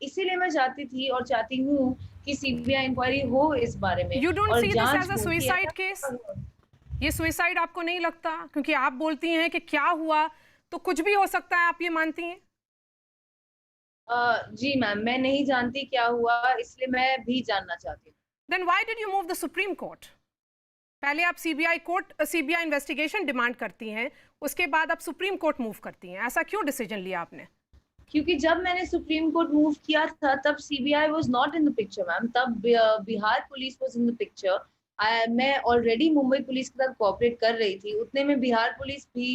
इसीलिए मैं चाहती थी और चाहती हूँ कि सीबीआई इंक्वायरी हो इस बारे में यू डोंट और सी दिस जांच एज अ हो कि ऐसा सुइसाइड केस? क्या हुआ। ये सुइसाइड आपको नहीं लगता? क्योंकि आप बोलती हैं कि क्या हुआ तो कुछ भी हो सकता है, आप ये मानती हैं? जी मैम, मैं नहीं जानती क्या हुआ, इसलिए मैं भी जानना चाहती हूँ। Then why did you move the Supreme Court? पहले आप सीबीआई इन्वेस्टिगेशन डिमांड करती हैं, उसके बाद आप सुप्रीम कोर्ट मूव करती हैं, ऐसा क्यों डिसीजन लिया आपने? क्योंकि जब मैंने सुप्रीम कोर्ट मूव किया था तब CBI was not in the picture ma'am, तब Bihar police was in the picture. मैं ऑलरेडी मुंबई पुलिस के साथ कोऑपरेट कर रही थी, उतने में बिहार पुलिस भी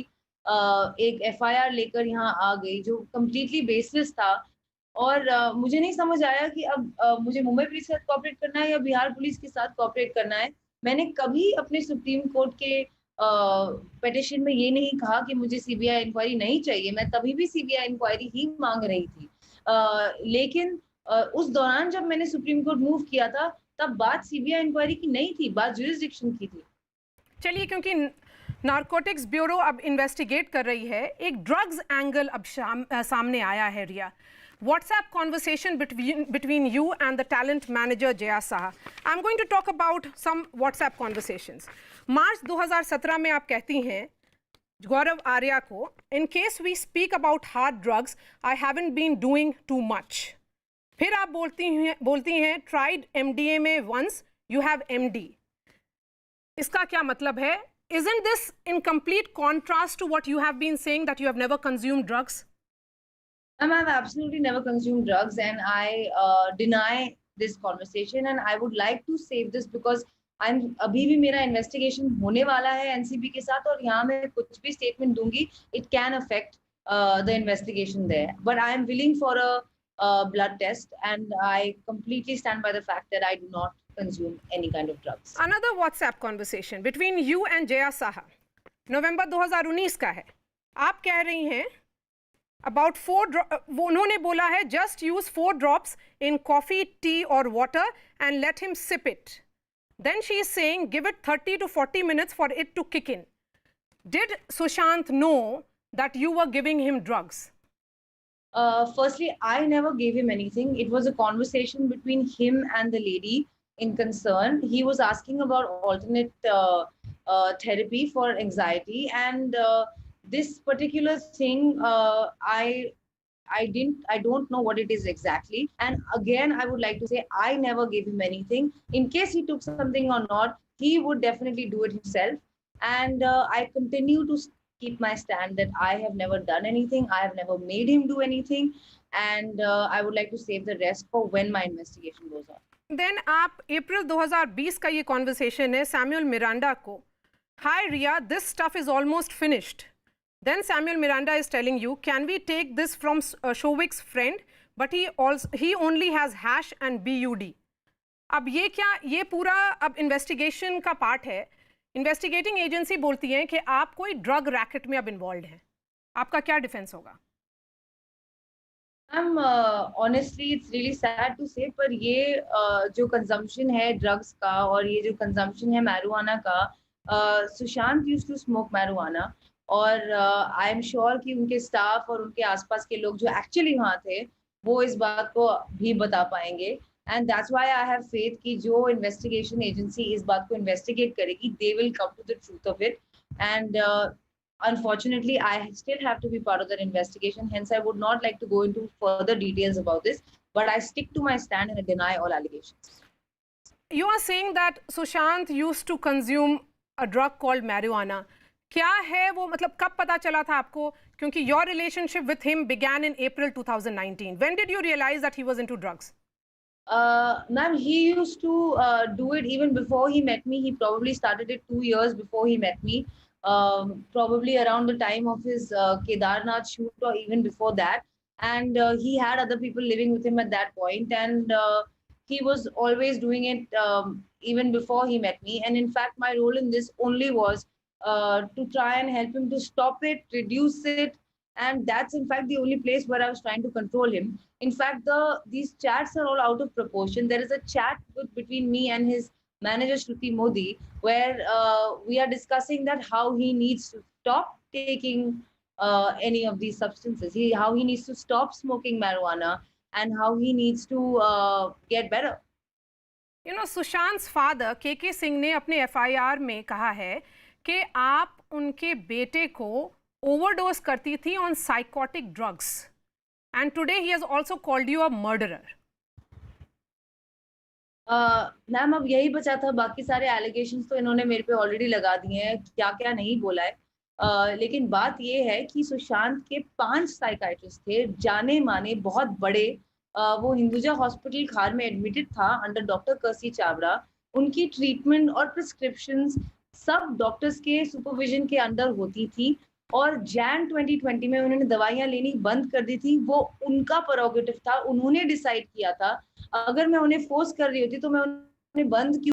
एक एफआईआर लेकर यहाँ आ गई जो कम्प्लीटली बेसलेस था। और मुझे नहीं समझ आया कि अब मुझे मुंबई पुलिस के साथ कोऑपरेट करना है या बिहार पुलिस के साथ कोऑपरेट करना है। मैंने कभी अपने सुप्रीम कोर्ट के पिटिशन में ये नहीं कहा कि मुझे सीबीआई इंक्वायरी नहीं चाहिए, मैं तभी भी सीबीआई इंक्वायरी ही मांग रही थी। लेकिन उस दौरान जब मैंने सुप्रीम कोर्ट मूव किया था, तब बात सीबीआई इंक्वायरी की नहीं थी, बात ज्यूरिसडिक्शन की थी। चलिए, क्योंकि नारकोटिक्स ब्यूरो अब इन्वेस्टिगेट कर रही है, एक ड्रग्स एंगल अब सामने आया है रिया। WhatsApp conversation between you and the talent manager Jaya Saha. I'm going to talk about some WhatsApp conversations. मार्च 2017 में आप कहती हैं गौरव आर्या को, in case we speak about hard drugs, I haven't been doing too much. फिर आप बोलती हैं tried MDA में once, you have MD. इसका क्या मतलब है? Isn't this in complete contrast to what you have been saying that you have never consumed drugs? Ma'am, I've absolutely never consumed drugs, and I deny this conversation. And I would like to save this because अभी भी मेरा investigation होने वाला है NCB के साथ, और यहाँ मैं कुछ भी स्टेटमेंट दूंगी, it can affect the investigation there. But I am willing for a blood test, and I completely stand by the fact that I do not consume any kind of drugs. Another WhatsApp conversation between you and Jaya Saha, नवंबर 2019 का है। आप कह रही हैं about वो उन्होंने बोला है just use 4 drops in coffee, tea or water and let him sip it. Then she is saying give it 30 to 40 minutes for it to kick in. Did Sushant know that you were giving him drugs? Firstly, I never gave him anything. It was a conversation between him and the lady in concern. He was asking about alternate therapy for anxiety, and this particular thing, I don't know what it is exactly. And again, I would like to say I never gave him anything. In case he took something or not, he would definitely do it himself. And I continue to keep my stand that I have never done anything. I have never made him do anything. And I would like to save the rest for when my investigation goes on. Then आप अप्रैल 2020 का ये conversation है Samuel Miranda को, hi Riya, this stuff is almost finished. Then Samuel Miranda is telling you, can we take this from Shovik's friend, but he only has hash and BUD. अब ये क्या, ये पूरा अब इन्वेस्टिगेशन का पार्ट है. इन्वेस्टिगेटिंग एजेंसी बोलती है कि आप कोई ड्रग रैकेट में अब इन्वॉल्व हैं. आपका क्या डिफेंस होगा? Honestly, it's really sad to say, पर ये जो कंजम्पशन है ड्रग्स का और ये जो कंजम्पशन है मैरिजुआना का, Sushant used to smoke marijuana, और आई एम श्योर कि उनके स्टाफ और उनके आसपास के लोग जो एक्चुअली वहाँ थे वो इस बात को भी बता पाएंगे. And that's why I have faith कि जो इन्वेस्टिगेशन एजेंसी इस बात को इन्वेस्टिगेट करेगी, they will come to the truth of it. And unfortunately, I still have to be part of that investigation. Hence, I would not like to go into further details about this, but I stick to my stand and I deny all allegations. You are saying that Sushant used to consume a drug called marijuana. क्या है वो, मतलब कब पता चला था आपको? क्योंकि your relationship with him began in April 2019. When did you realize that he was into drugs? Ma'am, he used to do it even before he met me. He probably started it 2 years before he met me. Probably around the time of his Kedarnath shoot or even before that. And he had other people living with him at that point. And he was always doing it even before he met me. And in fact, my role in this only was to try and help him to stop it, reduce it. And that's in fact the only place where I was trying to control him. In fact, these chats are all out of proportion. There is a chat between me and his manager Shruti Modi, where we are discussing that how he needs to stop taking any of these substances. How he needs to stop smoking marijuana and how he needs to get better. Sushant father के सिंह ने अपने FIR में कहा है कि आप उनके बेटे को ओवरडोज करती थी on psychotic drugs and today he has also called you a murderer. Ma'am अब यही बचा था, बाकी सारे एलिगेशंस तो इन्होंने मेरे पे ऑलरेडी लगा दिए हैं, क्या क्या नहीं बोला है। लेकिन बात ये है कि सुशांत के 5 साइकाइट्रिस्ट थे, जाने माने बहुत बड़े। वो हिंदुजा हॉस्पिटल खार में एडमिटेड था अंडर डॉक्टर कर्सी चावड़ा। उनकी ट्रीटमेंट और प्रिस्क्रिप्शंस सब डॉक्टर्स के सुपरविजन के अंडर होती थी, और जैन 2020 में उन्होंने दवाइयां लेनी बंद कर दी थी। वो उनका प्रोरोगेटिव था, उन्होंने डिसाइड किया था। अगर मैं उन्हें फोर्स कर रही होती तो मैं उन्हें बंद क्यों